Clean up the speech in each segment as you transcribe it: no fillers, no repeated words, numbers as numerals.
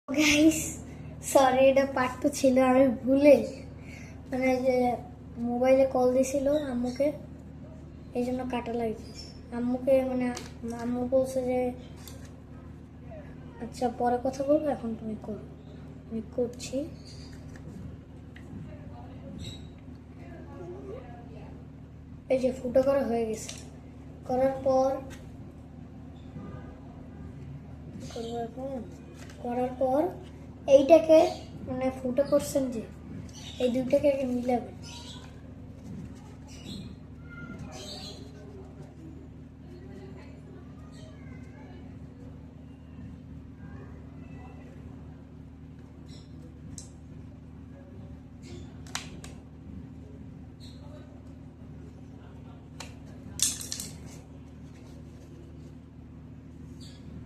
Guys sorry, এটা part two ছিল। আমি ভুলে মানে যে মোবাইলে কল দিছিল আম্মুকে, এই জন্য কাটা লাগছে। আম্মুকে মানে আম্মু বলছে যে আচ্ছা পরে কথা বলবো, এখন তুমি করো। আমি করছি। এই যে ফুটো করা হয়ে গেছে। করার পর এইটাকে মানে ফুটো করছেন যে এই দুইটাকে আগে মিলাবেন।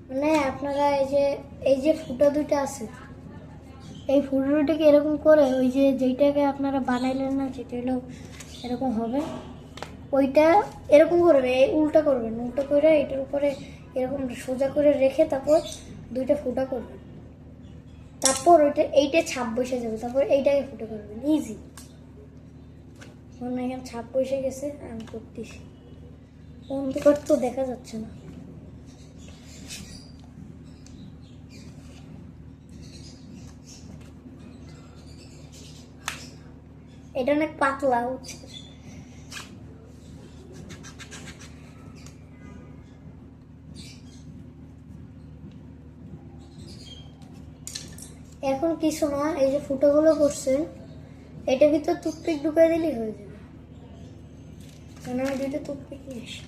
মানে আপনারা এই যে ফুটো দুইটা আছে, এই ফুটো দুটোকে এরকম করে ওই যে যেইটাকে আপনারা বানাইলেন না, যেটা হলো এরকম হবে, ওইটা এরকম করবে, উল্টা করবেন। উল্টা করে এটার উপরে এরকম সোজা করে রেখে তারপর দুইটা ফুটা করবেন। তারপর এইটা ছাপ বসে যাবে, তারপর এইটাকে ফুটো করবেন। ইজি। মানে এখানে ছাপ বসে গেছে, আমি করতেছি। অন্ধকার তো দেখা যাচ্ছে না। এটা অনেক পাতলা হচ্ছে। এখন কিছু না, এই যে ফুটোগুলো করছেন এটা ভিতর টুথপিক ঢুকাই দিলেই হয়ে যাবে। মানে আমি দুইটা টুথপিক নিয়ে আসি।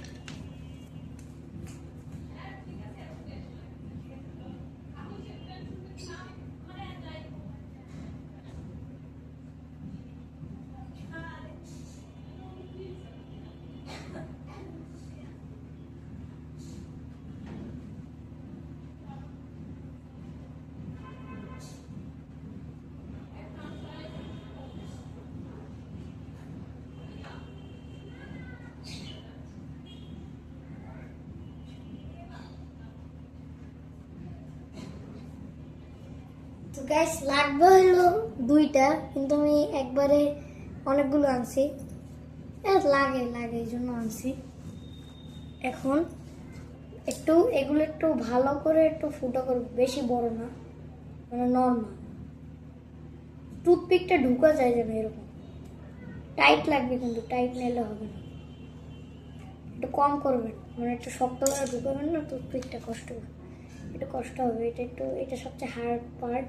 তো গাইস লাগবে হলো দুইটা, কিন্তু আমি একবারে অনেকগুলো আনছি। লাগে লাগে এই জন্য আনছি। এখন একটু এগুলো একটু ভালো করে একটু ফুটো করবো, বেশি বড় না, মানে নর্মাল। টুথপিকটা ঢুকা যায় যেন এরকম। টাইট লাগবে, কিন্তু টাইট নিলে হবে না। একটু কম করবেন, মানে একটু শক্ত করে ঢুকাবেন না, টুথপিকটা কষ্ট হবে, একটু কষ্ট হবে। এটা সবচেয়ে হার্ড পার্ট।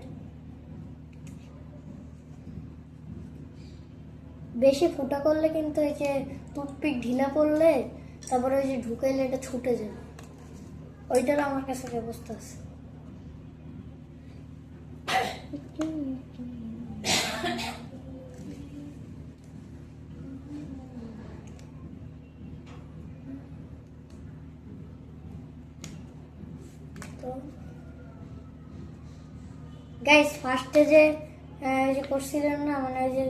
বেশি ফুটা করলে কিন্তু এই যে টুথপিক ঢিলা পড়লে তারপরে ওই যে ঢুকাইলে এটা ছুটে যাবে। ওইটার আমার কাছে ব্যবস্থা আছে। তো গাইস ফার্স্টে যে করছিলেন না, মানে ওই যে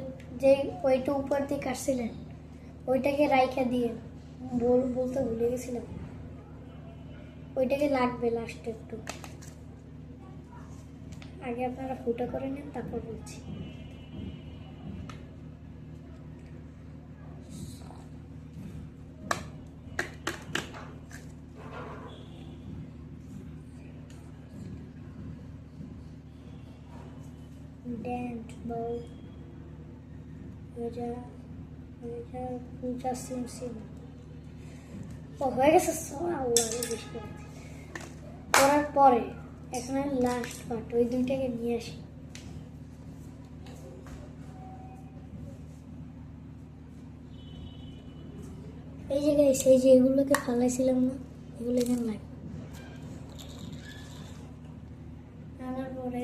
ওইটা উপর দিয়ে কাটছিলেন, ওইটাকে রাইখা দিয়ে বলতে ভুলে গেছিলাম। ওইটাকে লাগবে লাস্টে একটু। আগে আপনারা ফুটা করে নেন, তারপর বলছি। ড্যান্ট বল পূজা সিম ও হয়ে গেছে। আল্লাহ বেশি করে করার পরে এখন লাস্ট পার্ট, ওই দুইটাকে নিয়ে আসি। এই জায়গায় সেই যে এগুলোকে ফালাইছিলাম না, এগুলো এখানে লাগে। আনার পরে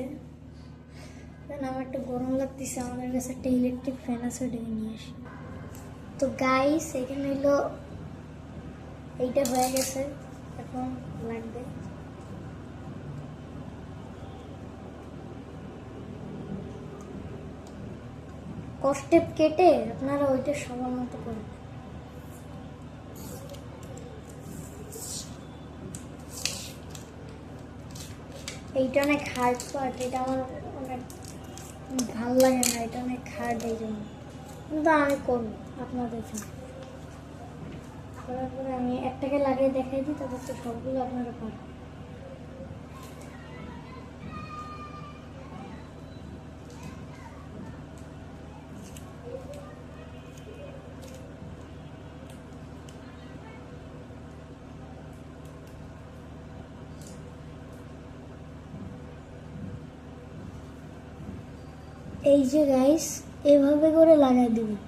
আমার একটু গরম লাগতেছে, আমাদের কাছে একটা ইলেকট্রিক ফ্যান আছে, ওটাকে নিয়ে আসি। তো গাইস এখানে হলো এইটা হয়ে গেছে, এখন লাগবে কষ্টেপ কেটে আপনারা ওইটা সবার মতো করবেন। এইটা অনেক হার্ড পার্ট, এটা আমার অনেক ভাল লাগে না, এটা অনেক হার্ড এই জন্য, কিন্তু আমি করবো আপনাদের জন্য। করার পরে আমি একটাকে লাগিয়ে দেখাই দিই, তারপর তো সবগুলো আপনারা পারবেন। এই যে গাইস, এভাবে করে লাগাই দিবেন।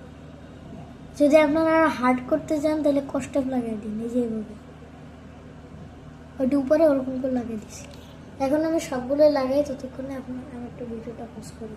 যদি আপনারা হার্ড করতে চান তাহলে কষ্ট লাগাই দিন, এই যে এইভাবে, ওইটা উপরে ওরকম করে লাগিয়ে দিছি। এখন আমি সবগুলো লাগাই, ততক্ষণে আমি একটু ভিডিওটা পজ করি।